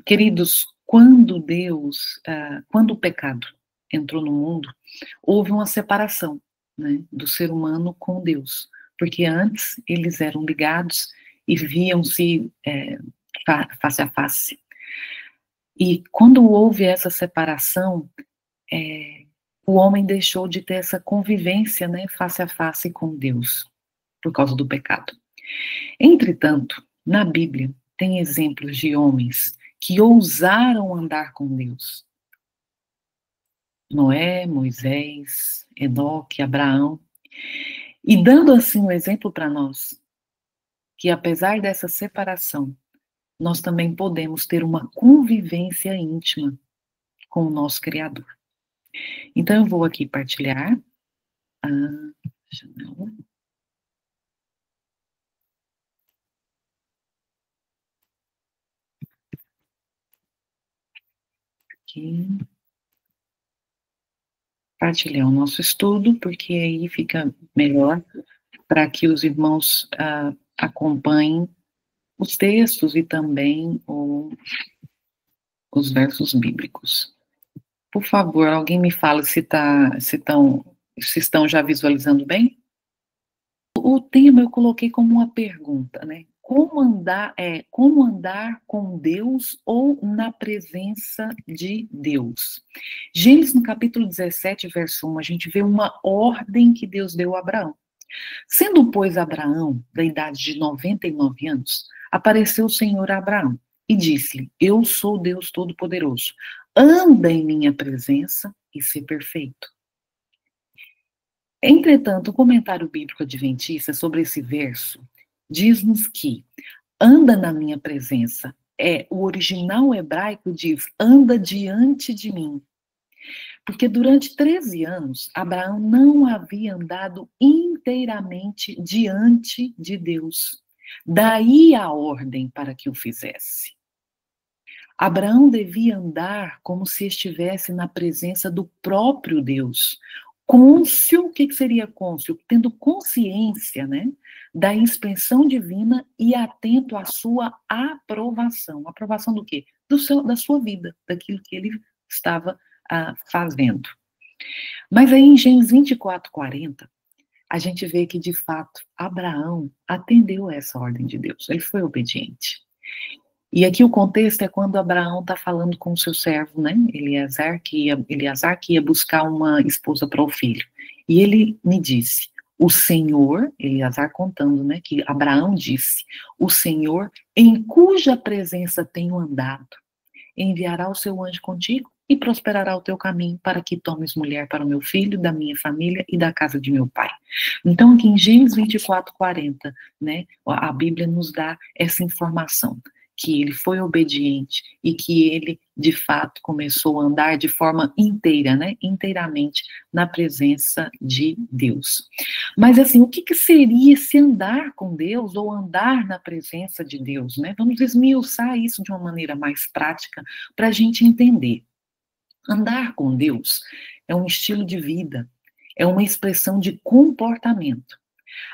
Queridos, quando o pecado entrou no mundo, houve uma separação, né, do ser humano com Deus, porque antes eles eram ligados e viam-se face a face. E quando houve essa separação, o homem deixou de ter essa convivência, né, face a face com Deus, por causa do pecado. Entretanto, na Bíblia, tem exemplos de homens que ousaram andar com Deus. Noé, Moisés, Enoque, Abraão. E dando assim um exemplo para nós, que apesar dessa separação, nós também podemos ter uma convivência íntima com o nosso Criador. Então eu vou aqui partilhar. Aqui. Partilhar o nosso estudo, porque aí fica melhor para que os irmãos acompanhem os textos e também os versos bíblicos. Por favor, alguém me fala se estão já visualizando bem? O tema eu coloquei como uma pergunta, né? Como andar com Deus ou na presença de Deus? Gênesis, no capítulo 17, verso 1, a gente vê uma ordem que Deus deu a Abraão. Sendo, pois, Abraão da idade de 99 anos, apareceu o Senhor a Abraão e disse-lhe: Eu sou Deus Todo-Poderoso, anda em minha presença e ser perfeito. Entretanto, o comentário bíblico adventista sobre esse verso diz-nos que anda na minha presença. O original hebraico diz, anda diante de mim. Porque durante 13 anos, Abraão não havia andado inteiramente diante de Deus. Daí a ordem para que o fizesse. Abraão devia andar como se estivesse na presença do próprio Deus. Cônscio, o que seria cônscio? Tendo consciência, né, da inspeção divina e atento à sua aprovação. Aprovação do quê? Da sua vida, daquilo que ele estava fazendo. Mas aí em Gênesis 24:40, a gente vê que, de fato, Abraão atendeu a essa ordem de Deus. Ele foi obediente. E aqui o contexto é quando Abraão está falando com o seu servo, né, Eleazar, que ia buscar uma esposa para o filho. E ele me disse, o Senhor, Eleazar contando, né, que Abraão disse, o Senhor, em cuja presença tenho andado, enviará o seu anjo contigo e prosperará o teu caminho para que tomes mulher para o meu filho, da minha família e da casa de meu pai. Então, aqui em Gênesis 24:40, né, a Bíblia nos dá essa informação, que ele foi obediente e que ele, de fato, começou a andar de forma inteira, né, inteiramente na presença de Deus. Mas, assim, o que seria se andar com Deus ou andar na presença de Deus, né? Vamos esmiuçar isso de uma maneira mais prática para a gente entender. Andar com Deus é um estilo de vida, é uma expressão de comportamento.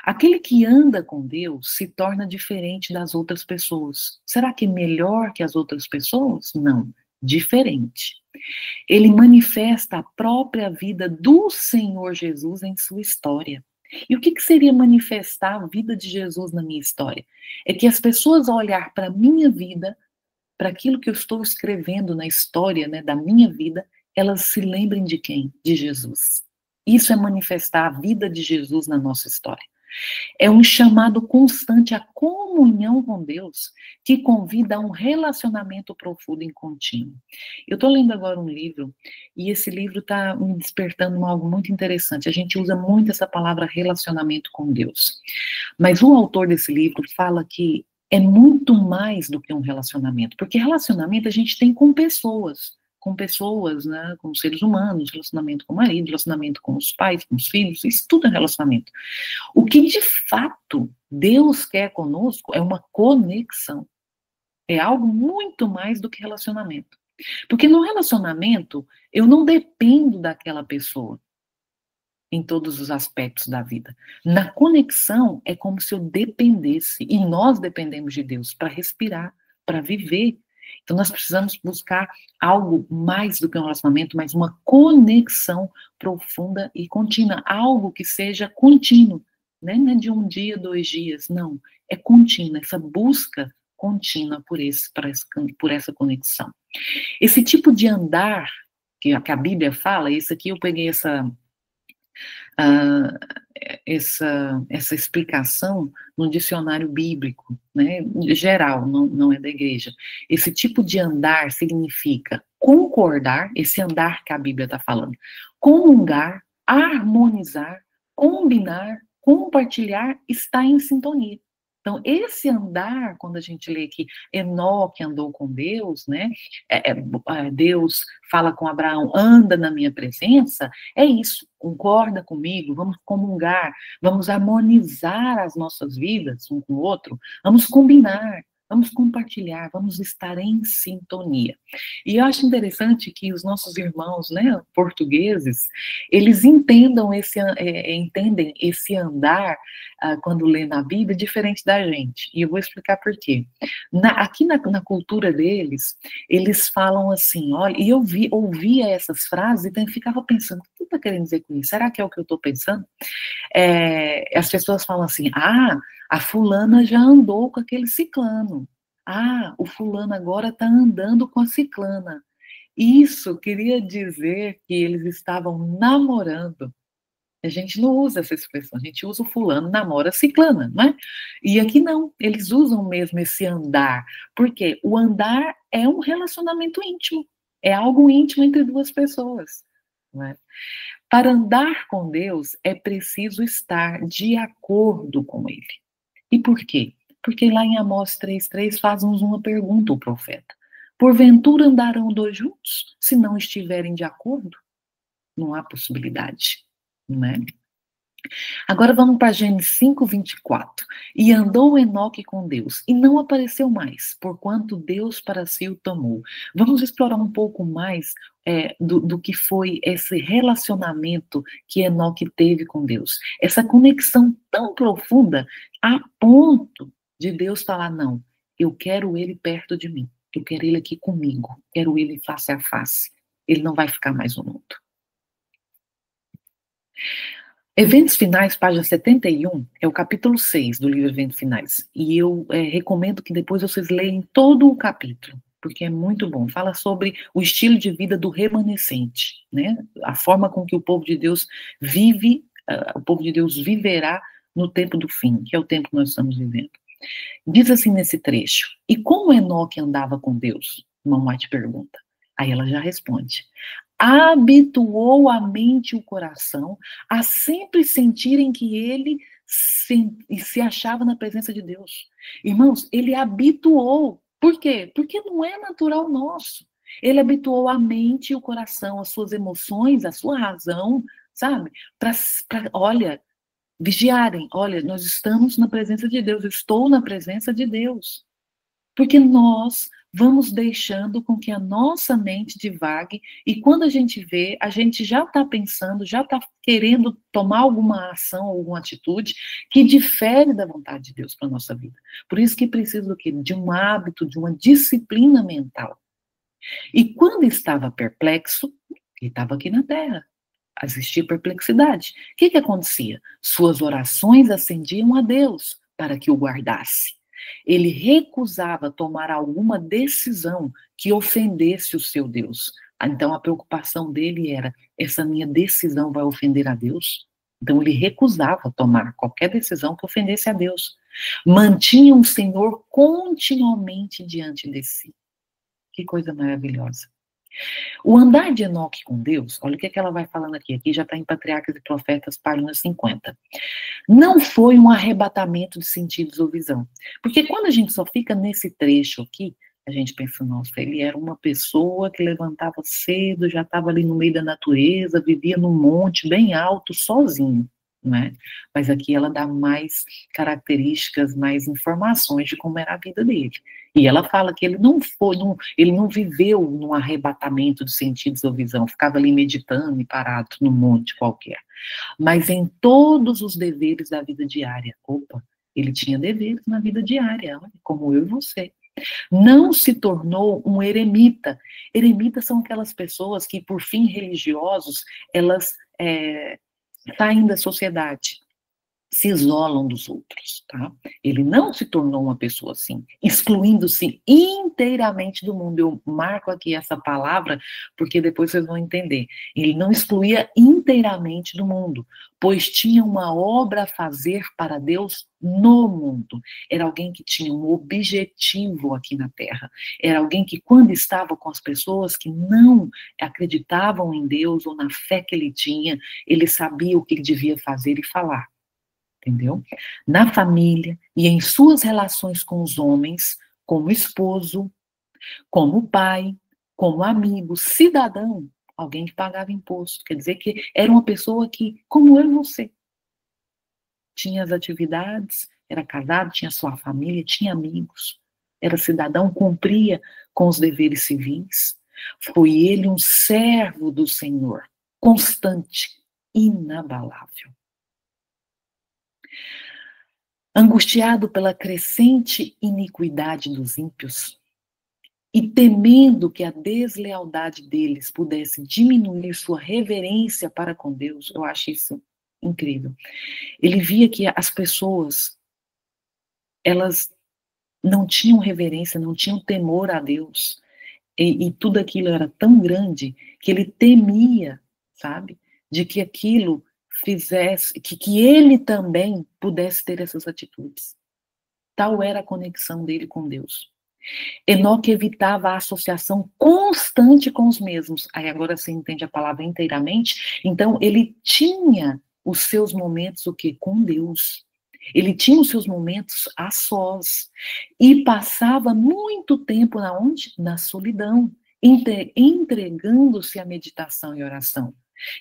Aquele que anda com Deus se torna diferente das outras pessoas. Será que melhor que as outras pessoas? Não, diferente. Ele manifesta a própria vida do Senhor Jesus em sua história. E o que seria manifestar a vida de Jesus na minha história? É que as pessoas, ao olhar para a minha vida, para aquilo que eu estou escrevendo na história, né, da minha vida, elas se lembrem de quem? De Jesus. Isso é manifestar a vida de Jesus na nossa história. É um chamado constante à comunhão com Deus, que convida a um relacionamento profundo e contínuo. Eu estou lendo agora um livro, e esse livro está me despertando algo muito interessante. A gente usa muito essa palavra relacionamento com Deus. Mas o autor desse livro fala que é muito mais do que um relacionamento, porque relacionamento a gente tem com pessoas, né, com seres humanos, relacionamento com o marido, relacionamento com os pais, com os filhos, isso tudo é relacionamento. O que de fato Deus quer conosco é uma conexão. É algo muito mais do que relacionamento. Porque no relacionamento, eu não dependo daquela pessoa em todos os aspectos da vida. Na conexão, é como se eu dependesse, e nós dependemos de Deus para respirar, para viver. Então, nós precisamos buscar algo mais do que um relacionamento, mas uma conexão profunda e contínua, algo que seja contínuo, né? Não é de um dia, 2 dias, não, é contínua, essa busca contínua por essa conexão. Esse tipo de andar que a Bíblia fala, isso aqui eu peguei ah, essa explicação no dicionário bíblico, né, geral, não é da igreja. Esse tipo de andar significa concordar, esse andar que a Bíblia está falando, comungar, harmonizar, combinar, compartilhar, estar em sintonia. Então, esse andar, quando a gente lê que Enoque andou com Deus, né, Deus fala com Abraão, anda na minha presença, é isso, concorda comigo, vamos comungar, vamos harmonizar as nossas vidas um com o outro, vamos combinar, vamos compartilhar, vamos estar em sintonia. E eu acho interessante que os nossos irmãos, né, portugueses, eles entendem esse andar quando lê na Bíblia diferente da gente. E eu vou explicar por quê. Aqui na cultura deles, eles falam assim, olha, e eu ouvia essas frases e então ficava pensando, o que está querendo dizer com isso? Será que é o que eu estou pensando? As pessoas falam assim, a fulana já andou com aquele ciclano. O fulano agora está andando com a ciclana. Isso queria dizer que eles estavam namorando. A gente não usa essa expressão, a gente usa o fulano namora ciclana, não é? E aqui não, eles usam mesmo esse andar, porque o andar é um relacionamento íntimo, é algo íntimo entre duas pessoas, não é? Para andar com Deus é preciso estar de acordo com Ele. E por quê? Porque lá em Amós 3,3 faz-nos uma pergunta o profeta. Porventura andarão dois juntos, se não estiverem de acordo? Não há possibilidade, não é? Agora vamos para Gênesis 5:24. E andou Enoque com Deus, e não apareceu mais, porquanto Deus para si o tomou. Vamos explorar um pouco mais do que foi esse relacionamento que Enoque teve com Deus. Essa conexão tão profunda, a ponto de Deus falar, não, eu quero ele perto de mim, eu quero ele aqui comigo, quero ele face a face. Ele não vai ficar mais no mundo. Eventos Finais, página 71, é o capítulo 6 do livro Eventos Finais. E eu recomendo que depois vocês leiam todo o capítulo, porque é muito bom. Fala sobre o estilo de vida do remanescente, né? A forma com que o povo de Deus vive, o povo de Deus viverá no tempo do fim, que é o tempo que nós estamos vivendo. Diz assim nesse trecho, e como Enoque andava com Deus? Mamãe te pergunta. Aí ela já responde, habituou a mente e o coração a sempre sentirem que ele se achava na presença de Deus. Irmãos, ele habituou. Por quê? Porque não é natural nosso. Ele habituou a mente e o coração, as suas emoções, a sua razão, sabe? Olha, vigiarem. Olha, nós estamos na presença de Deus, eu estou na presença de Deus. Porque nós vamos deixando com que a nossa mente divague e quando a gente vê, a gente já está pensando, já está querendo tomar alguma ação, alguma atitude que difere da vontade de Deus para a nossa vida. Por isso que precisa do quê? De um hábito, de uma disciplina mental. E quando estava perplexo, ele estava aqui na Terra. Existia perplexidade. O que acontecia? Suas orações ascendiam a Deus para que o guardasse. Ele recusava tomar alguma decisão que ofendesse o seu Deus. Então a preocupação dele era, essa minha decisão vai ofender a Deus? Então ele recusava tomar qualquer decisão que ofendesse a Deus. Mantinha o Senhor continuamente diante de si. Que coisa maravilhosa. O andar de Enoque com Deus, olha o que ela vai falando aqui já está em Patriarcas e Profetas, página 50. Não foi um arrebatamento de sentidos ou visão. Porque quando a gente só fica nesse trecho aqui, a gente pensa, nossa, ele era uma pessoa que levantava cedo, já estava ali no meio da natureza, vivia num monte bem alto, sozinho, né? Mas aqui ela dá mais características, mais informações de como era a vida dele. E ela fala que ele não viveu num arrebatamento de sentidos ou visão, ficava ali meditando e parado num monte qualquer. Mas em todos os deveres da vida diária. Opa, ele tinha deveres na vida diária, como eu e você. Não se tornou um eremita. Eremitas são aquelas pessoas que, por fins religiosos, elas saem da sociedade, se isolam dos outros, tá? Ele não se tornou uma pessoa assim, excluindo-se inteiramente do mundo. Eu marco aqui essa palavra, porque depois vocês vão entender. Ele não excluía inteiramente do mundo, pois tinha uma obra a fazer para Deus no mundo. Era alguém que tinha um objetivo aqui na Terra. Era alguém que, quando estava com as pessoas que não acreditavam em Deus ou na fé que ele tinha, ele sabia o que ele devia fazer e falar. Entendeu? Na família e em suas relações com os homens, como esposo, como pai, como amigo, cidadão, alguém que pagava imposto. Quer dizer que era uma pessoa que, como eu e você, tinha as atividades, era casado, tinha sua família, tinha amigos, era cidadão, cumpria com os deveres civis. Foi ele um servo do Senhor, constante, inabalável. Angustiado pela crescente iniquidade dos ímpios e temendo que a deslealdade deles pudesse diminuir sua reverência para com Deus, eu acho isso incrível. Ele via que as pessoas, elas não tinham reverência, não tinham temor a Deus, e tudo aquilo era tão grande que ele temia, sabe, de que aquilo fizesse, que ele também pudesse ter essas atitudes. Tal era a conexão dele com Deus. Enoque evitava a associação constante com os mesmos. Aí agora você entende a palavra inteiramente. Então, ele tinha os seus momentos, o quê? Com Deus. Ele tinha os seus momentos a sós. E passava muito tempo na onde? Na solidão, entregando-se à meditação e oração.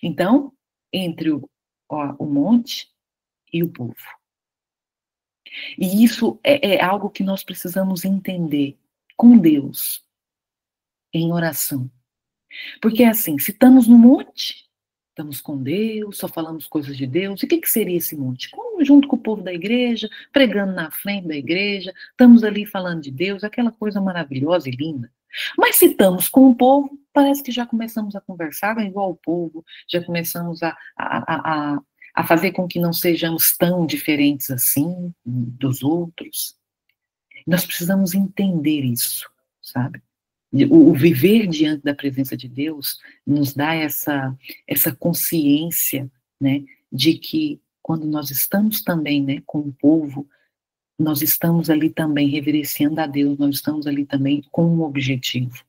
Então, entre o monte e o povo. E isso é algo que nós precisamos entender com Deus, em oração. Porque assim, se estamos no monte, estamos com Deus, só falamos coisas de Deus, e o que seria esse monte? Como junto com o povo da igreja, pregando na frente da igreja, estamos ali falando de Deus, aquela coisa maravilhosa e linda. Mas se estamos com o povo, parece que já começamos a conversar igual o povo, já começamos a fazer com que não sejamos tão diferentes assim dos outros. Nós precisamos entender isso, sabe? O viver diante da presença de Deus nos dá essa consciência, né, de que quando nós estamos também, né, com o povo, nós estamos ali também reverenciando a Deus, nós estamos ali também com um objetivo.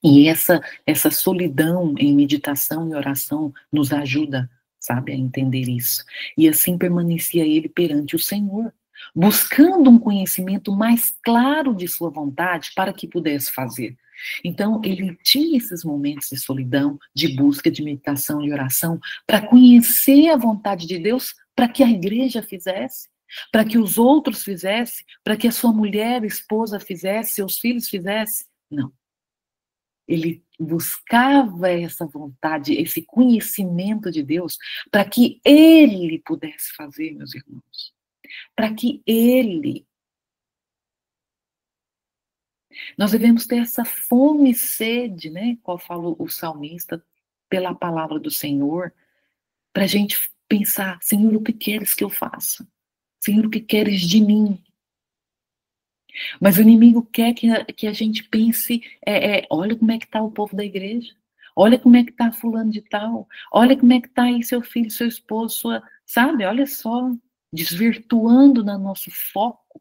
E essa solidão em meditação e oração nos ajuda, sabe, a entender isso. E assim permanecia ele perante o Senhor, buscando um conhecimento mais claro de sua vontade para que pudesse fazer. Então, ele tinha esses momentos de solidão, de busca, de meditação e oração, para conhecer a vontade de Deus, para que a igreja fizesse, para que os outros fizessem, para que a sua mulher, esposa fizesse, seus filhos fizessem. Não. Ele buscava essa vontade, esse conhecimento de Deus, para que ele pudesse fazer, meus irmãos. Para que ele. Nós devemos ter essa fome e sede, né? Qual fala o salmista, pela palavra do Senhor, para a gente pensar: Senhor, o que queres que eu faça? Senhor, o que queres de mim? Mas o inimigo quer que a gente pense, olha como é que está o povo da igreja, olha como é que está fulano de tal, olha como é que está aí seu filho, seu esposo, sabe, olha só, desvirtuando no nosso foco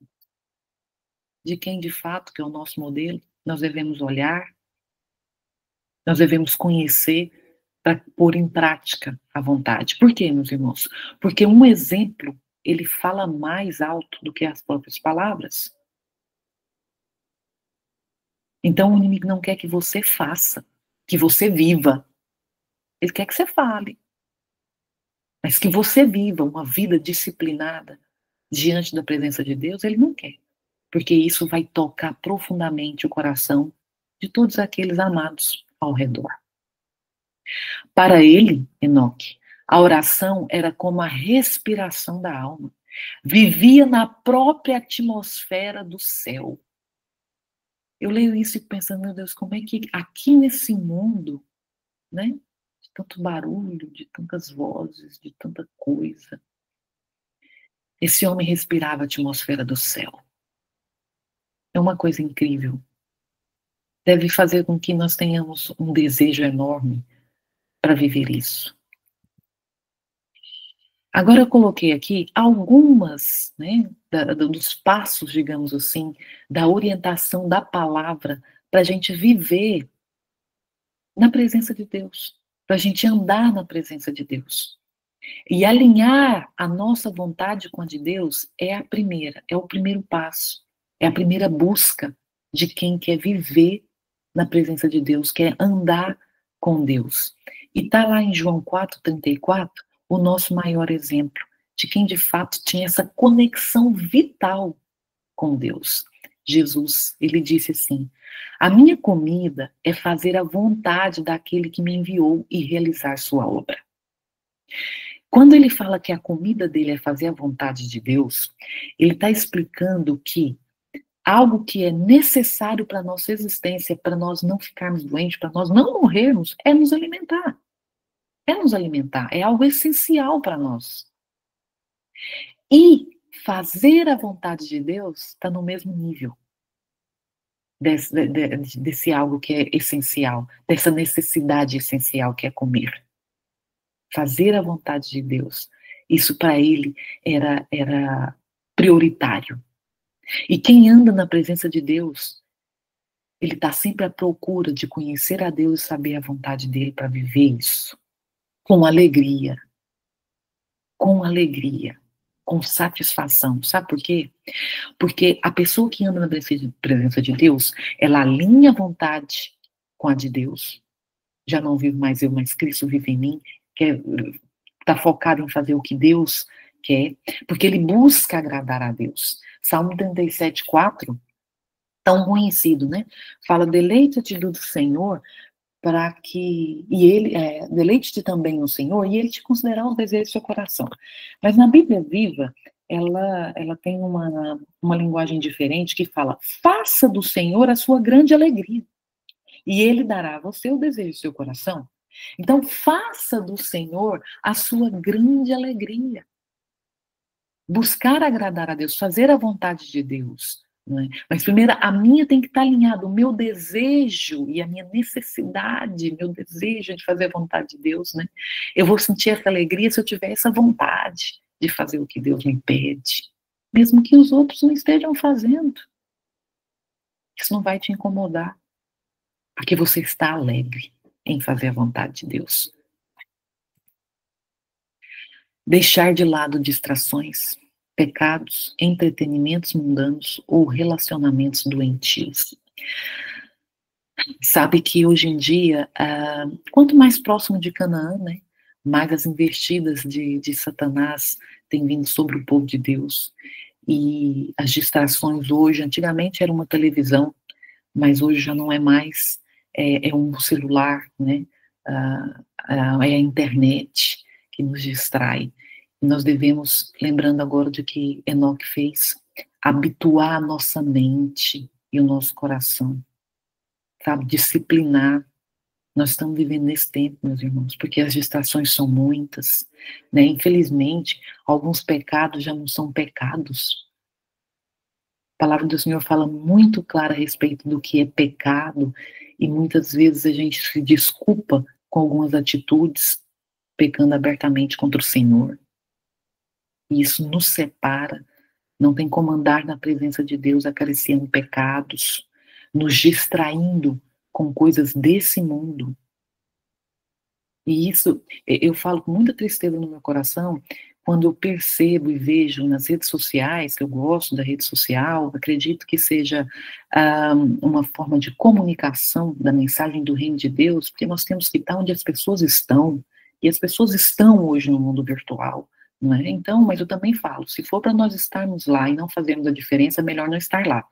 de quem de fato que é o nosso modelo, nós devemos olhar, nós devemos conhecer para pôr em prática a vontade. Por quê, meus irmãos? Porque um exemplo, ele fala mais alto do que as próprias palavras. Então, o inimigo não quer que você faça, que você viva. Ele quer que você fale. Mas que você viva uma vida disciplinada diante da presença de Deus, ele não quer. Porque isso vai tocar profundamente o coração de todos aqueles amados ao redor. Para ele, Enoque, a oração era como a respiração da alma. Vivia na própria atmosfera do céu. Eu leio isso e pensando, meu Deus, como é que aqui nesse mundo, né, de tanto barulho, de tantas vozes, de tanta coisa, esse homem respirava a atmosfera do céu. É uma coisa incrível. Deve fazer com que nós tenhamos um desejo enorme para viver isso. Agora eu coloquei aqui algumas, né, dos passos, digamos assim, da orientação da palavra para a gente viver na presença de Deus, para a gente andar na presença de Deus. E alinhar a nossa vontade com a de Deus é a primeira, é o primeiro passo, é a primeira busca de quem quer viver na presença de Deus, quer andar com Deus. E está lá em João 4,34, o nosso maior exemplo de quem de fato tinha essa conexão vital com Deus. Jesus, ele disse assim: a minha comida é fazer a vontade daquele que me enviou e realizar sua obra. Quando ele fala que a comida dele é fazer a vontade de Deus, ele está explicando que algo que é necessário para a nossa existência, para nós não ficarmos doentes, para nós não morrermos, é nos alimentar. É nos alimentar, é algo essencial para nós. E fazer a vontade de Deus está no mesmo nível desse algo que é essencial, dessa necessidade essencial que é comer. Fazer a vontade de Deus. Isso para ele era prioritário. E quem anda na presença de Deus, ele está sempre à procura de conhecer a Deus e saber a vontade dele para viver isso. Com alegria. Com alegria. Com satisfação. Sabe por quê? Porque a pessoa que anda na presença de Deus, ela alinha a vontade com a de Deus. Já não vivo mais eu, mas Cristo vive em mim. Está focado em fazer o que Deus quer, porque ele busca agradar a Deus. Salmo 37,4, tão conhecido, né? Fala, deleita-te do Senhor, para que, e ele, deleite-te também no Senhor, e ele te considerará os desejos do seu coração. Mas na Bíblia Viva, ela tem uma linguagem diferente que fala, faça do Senhor a sua grande alegria, e ele dará a você o desejo do seu coração. Então, faça do Senhor a sua grande alegria. Buscar agradar a Deus, fazer a vontade de Deus. Não é? Mas primeiro, a minha tem que estar alinhada, o meu desejo e a minha necessidade, meu desejo de fazer a vontade de Deus, né? Eu vou sentir essa alegria se eu tiver essa vontade de fazer o que Deus me pede, mesmo que os outros não estejam fazendo. Isso não vai te incomodar, porque você está alegre em fazer a vontade de Deus. Deixar de lado distrações, pecados, entretenimentos mundanos ou relacionamentos doentios. Sabe que hoje em dia, quanto mais próximo de Canaã, né, mais as investidas de Satanás têm vindo sobre o povo de Deus. E as distrações hoje, antigamente era uma televisão, mas hoje já não é mais, é um celular, né, é a internet que nos distrai. E nós devemos, lembrando agora de que Enoque fez, habituar a nossa mente e o nosso coração, sabe, disciplinar. Nós estamos vivendo nesse tempo, meus irmãos, porque as distrações são muitas, né? Infelizmente, alguns pecados já não são pecados. A palavra do Senhor fala muito clara a respeito do que é pecado, e muitas vezes a gente se desculpa com algumas atitudes, pecando abertamente contra o Senhor. E isso nos separa. Não tem como andar na presença de Deus acariciando pecados, nos distraindo com coisas desse mundo. E isso, eu falo com muita tristeza no meu coração, quando eu percebo e vejo nas redes sociais, que eu gosto da rede social, acredito que seja uma forma de comunicação da mensagem do reino de Deus, porque nós temos que estar onde as pessoas estão, e as pessoas estão hoje no mundo virtual, não é? Então, mas eu também falo, se for para nós estarmos lá e não fazermos a diferença, é melhor não estar lá.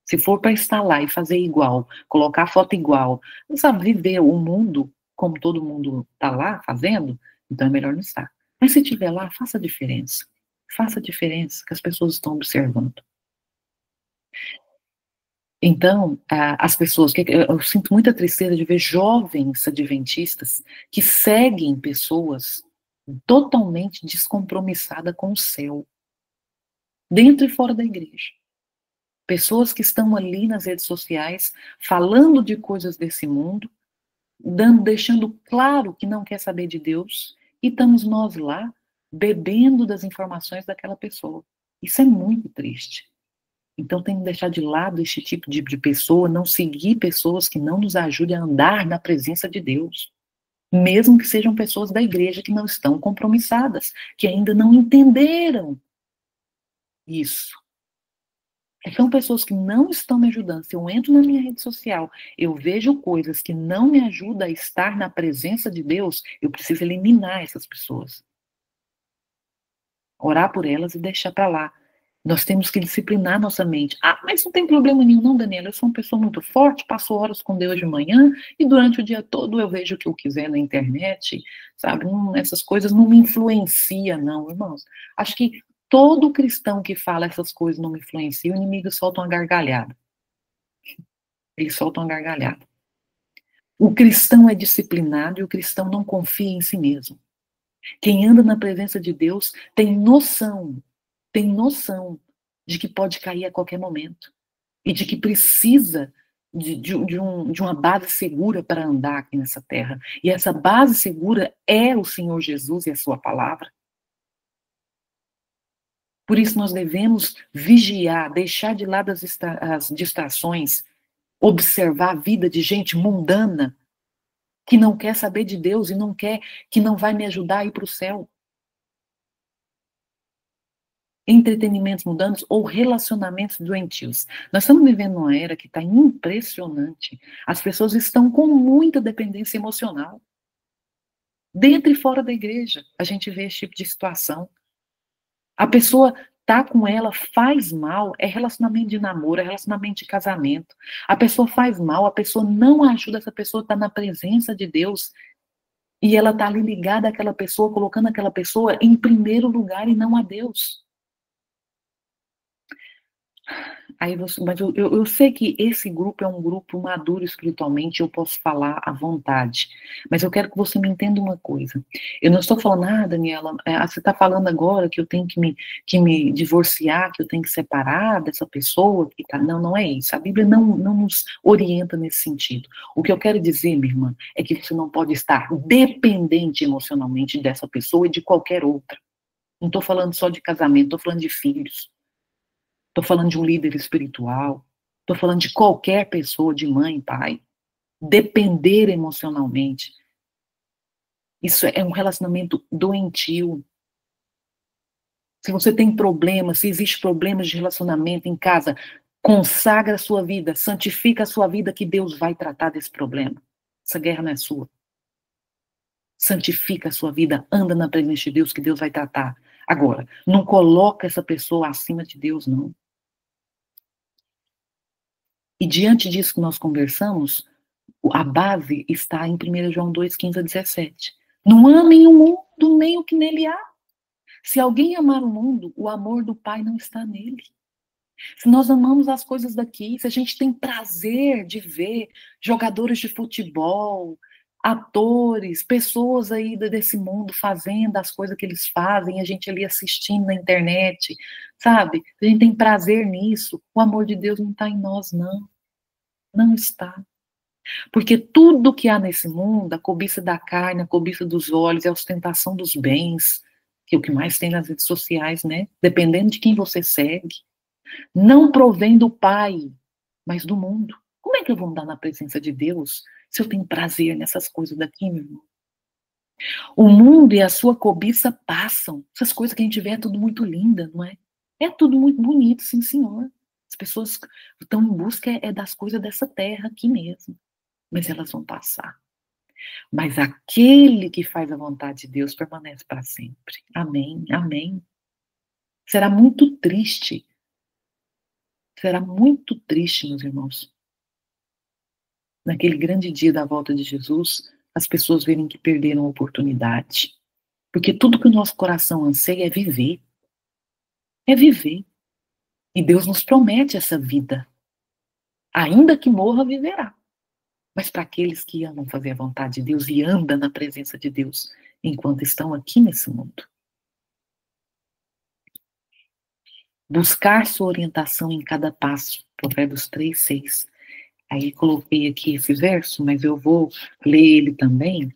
Se for para estar lá e fazer igual, colocar a foto igual, não sabe, viver o mundo como todo mundo está lá fazendo, então é melhor não estar. Mas se estiver lá, faça a diferença. Faça a diferença que as pessoas estão observando. Então, as pessoas, eu sinto muita tristeza de ver jovens adventistas que seguem pessoas totalmente descompromissadas com o céu, dentro e fora da igreja. Pessoas que estão ali nas redes sociais falando de coisas desse mundo, deixando claro que não quer saber de Deus, e estamos nós lá bebendo das informações daquela pessoa. Isso é muito triste. Então tem que deixar de lado esse tipo de pessoa, não seguir pessoas que não nos ajudem a andar na presença de Deus. Mesmo que sejam pessoas da igreja que não estão compromissadas, que ainda não entenderam isso. São pessoas que não estão me ajudando. Se eu entro na minha rede social, eu vejo coisas que não me ajudam a estar na presença de Deus, eu preciso eliminar essas pessoas. Orar por elas e deixar para lá. Nós temos que disciplinar nossa mente. Ah, mas não tem problema nenhum, não, Daniela. Eu sou uma pessoa muito forte, passo horas com Deus de manhã e durante o dia todo eu vejo o que eu quiser na internet, sabe? Essas coisas não me influenciam, não, irmãos. Acho que todo cristão que fala essas coisas não me influencia, o inimigo solta uma gargalhada. Ele solta uma gargalhada. O cristão é disciplinado e o cristão não confia em si mesmo. Quem anda na presença de Deus tem noção de que pode cair a qualquer momento e de que precisa de uma base segura para andar aqui nessa terra. E essa base segura é o Senhor Jesus e a sua palavra. Por isso nós devemos vigiar, deixar de lado as distrações, observar a vida de gente mundana que não quer saber de Deus e que não vai me ajudar a ir para o céu. Entretenimentos mundanos ou relacionamentos doentios. Nós estamos vivendo uma era que está impressionante. As pessoas estão com muita dependência emocional. Dentro e fora da igreja, a gente vê esse tipo de situação. A pessoa tá com ela, faz mal, é relacionamento de namoro, é relacionamento de casamento. A pessoa faz mal, a pessoa não ajuda essa pessoa a estar na presença de Deus. E ela está ali ligada àquela pessoa, colocando aquela pessoa em primeiro lugar e não a Deus. Mas eu sei que esse grupo é um grupo maduro espiritualmente, eu posso falar à vontade. Mas eu quero que você me entenda uma coisa. Eu não estou falando, Daniela, você está falando agora que eu tenho que me divorciar, que eu tenho que separar dessa pessoa. Não, não é isso. A Bíblia não nos orienta nesse sentido. O que eu quero dizer, minha irmã, é que você não pode estar dependente emocionalmente dessa pessoa e de qualquer outra. Não estou falando só de casamento, estou falando de filhos. Estou falando de um líder espiritual. Estou falando de qualquer pessoa, de mãe, pai. Depender emocionalmente. Isso é um relacionamento doentio. Se você tem problemas, se existe problemas de relacionamento em casa, consagra a sua vida, santifica a sua vida, que Deus vai tratar desse problema. Essa guerra não é sua. Santifica a sua vida, anda na presença de Deus, que Deus vai tratar. Agora, não coloca essa pessoa acima de Deus, não. E diante disso que nós conversamos, a base está em 1 João 2, 15 a 17. Não amem o mundo nem o que nele há. Se alguém amar o mundo, o amor do Pai não está nele. Se nós amamos as coisas daqui, se a gente tem prazer de ver jogadores de futebol, atores, pessoas aí desse mundo fazendo as coisas que eles fazem, a gente ali assistindo na internet, sabe? A gente tem prazer nisso. O amor de Deus não está em nós, não. Não está. Porque tudo que há nesse mundo, a cobiça da carne, a cobiça dos olhos, a ostentação dos bens, que é o que mais tem nas redes sociais, né? Dependendo de quem você segue, não provém do Pai, mas do mundo. Como é que eu vou andar na presença de Deus se eu tenho prazer nessas coisas daqui, meu irmão? O mundo e a sua cobiça passam. Essas coisas que a gente vê é tudo muito linda, não é? É tudo muito bonito, sim, senhor. As pessoas estão em busca das coisas dessa terra aqui mesmo. Mas elas vão passar. Mas aquele que faz a vontade de Deus permanece para sempre. Amém, amém. Será muito triste, meus irmãos, naquele grande dia da volta de Jesus, as pessoas verem que perderam a oportunidade. Porque tudo que o nosso coração anseia é viver. É viver. E Deus nos promete essa vida. Ainda que morra, viverá. Mas para aqueles que amam fazer a vontade de Deus e andam na presença de Deus enquanto estão aqui nesse mundo. Buscar sua orientação em cada passo. Provérbios 3, 6. Aí coloquei aqui esse verso, mas eu vou ler ele também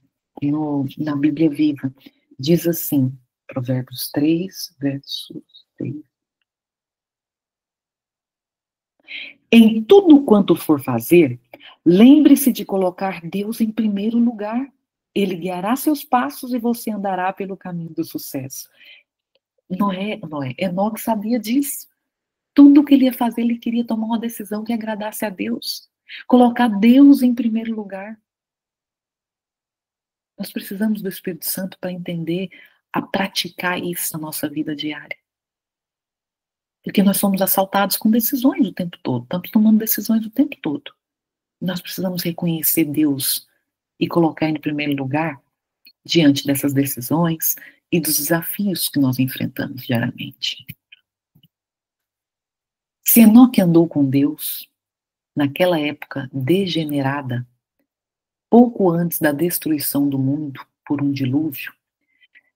na Bíblia Viva. Diz assim, Provérbios 3, verso 6. Em tudo quanto for fazer, lembre-se de colocar Deus em primeiro lugar. Ele guiará seus passos e você andará pelo caminho do sucesso. Enoque sabia disso. Tudo que ele ia fazer, ele queria tomar uma decisão que agradasse a Deus. Colocar Deus em primeiro lugar. Nós precisamos do Espírito Santo para entender, a praticar isso na nossa vida diária. Porque nós somos assaltados com decisões o tempo todo. Estamos tomando decisões o tempo todo. Nós precisamos reconhecer Deus e colocar em primeiro lugar diante dessas decisões e dos desafios que nós enfrentamos diariamente. Se Enoque andou com Deus, naquela época degenerada, pouco antes da destruição do mundo por um dilúvio,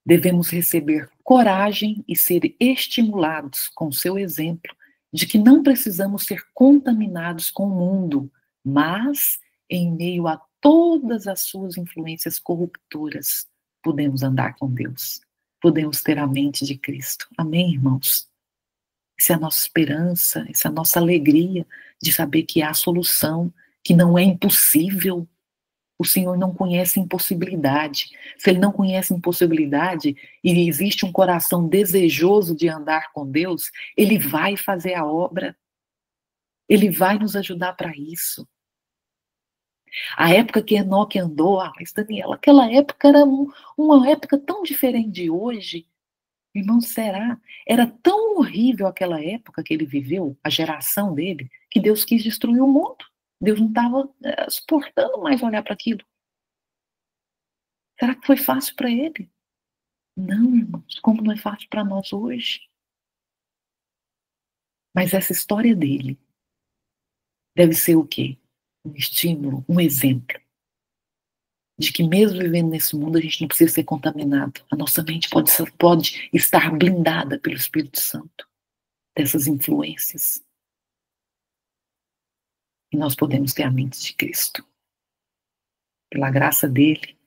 devemos receber coragem e ser estimulados com seu exemplo de que não precisamos ser contaminados com o mundo, mas, em meio a todas as suas influências corruptoras, podemos andar com Deus. Podemos ter a mente de Cristo. Amém, irmãos? Essa é a nossa esperança, essa é a nossa alegria de saber que há solução, que não é impossível. O Senhor não conhece impossibilidade. Se Ele não conhece impossibilidade e existe um coração desejoso de andar com Deus, Ele vai fazer a obra. Ele vai nos ajudar para isso. A época que Enoque andou, mas Daniela, aquela época era uma época tão diferente de hoje. Irmão, será? Era tão horrível aquela época que ele viveu, a geração dele, que Deus quis destruir o mundo. Deus não estava suportando mais olhar para aquilo. Será que foi fácil para ele? Não, irmãos, como não é fácil para nós hoje. Mas essa história dele deve ser o quê? Um estímulo, um exemplo. De que mesmo vivendo nesse mundo, a gente não precisa ser contaminado. A nossa mente pode estar blindada pelo Espírito Santo, dessas influências. E nós podemos ter a mente de Cristo. Pela graça dele,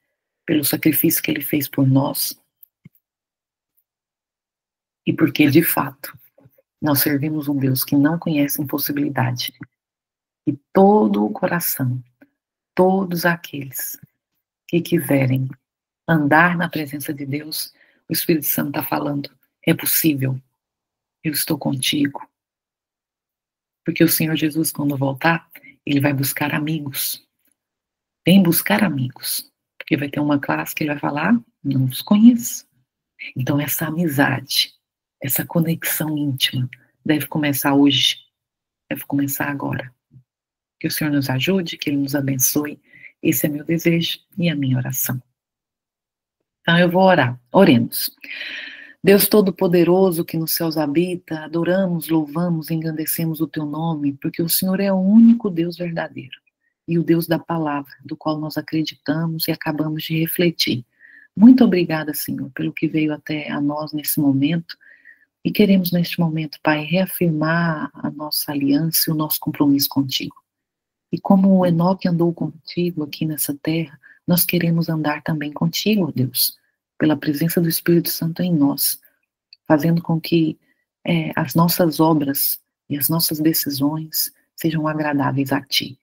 pelo sacrifício que ele fez por nós. E porque, de fato, nós servimos um Deus que não conhece impossibilidade. E todo o coração, todos aqueles que quiserem andar na presença de Deus, o Espírito Santo está falando, é possível, eu estou contigo. Porque o Senhor Jesus, quando voltar, ele vai buscar amigos. Vem buscar amigos. Porque vai ter uma classe que ele vai falar, não os conheço. Então essa amizade, essa conexão íntima, deve começar hoje, deve começar agora. Que o Senhor nos ajude, que Ele nos abençoe. Esse é meu desejo e a minha oração. Então eu vou orar. Oremos. Deus Todo-Poderoso que nos céus habita, adoramos, louvamos, engrandecemos o Teu nome, porque o Senhor é o único Deus verdadeiro e o Deus da palavra, do qual nós acreditamos e acabamos de refletir. Muito obrigada, Senhor, pelo que veio até a nós nesse momento e queremos neste momento, Pai, reafirmar a nossa aliança e o nosso compromisso contigo. E como o Enoque andou contigo aqui nessa terra, nós queremos andar também contigo, Deus, pela presença do Espírito Santo em nós, fazendo com que as nossas obras e as nossas decisões sejam agradáveis a Ti.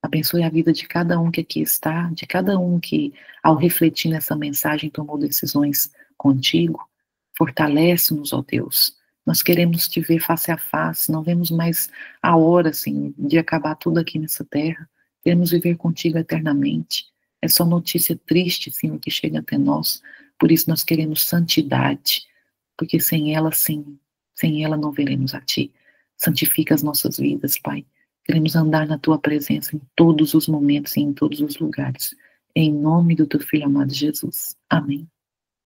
Abençoe a vida de cada um que aqui está, de cada um que, ao refletir nessa mensagem, tomou decisões contigo. Fortalece-nos, ó Deus. Nós queremos te ver face a face, não vemos mais a hora, assim, de acabar tudo aqui nessa terra. Queremos viver contigo eternamente. É só notícia triste, Senhor, que chega até nós. Por isso nós queremos santidade, porque sem ela, sim, sem ela não veremos a Ti. Santifica as nossas vidas, Pai. Queremos andar na Tua presença em todos os momentos e em todos os lugares. Em nome do Teu Filho amado Jesus. Amém.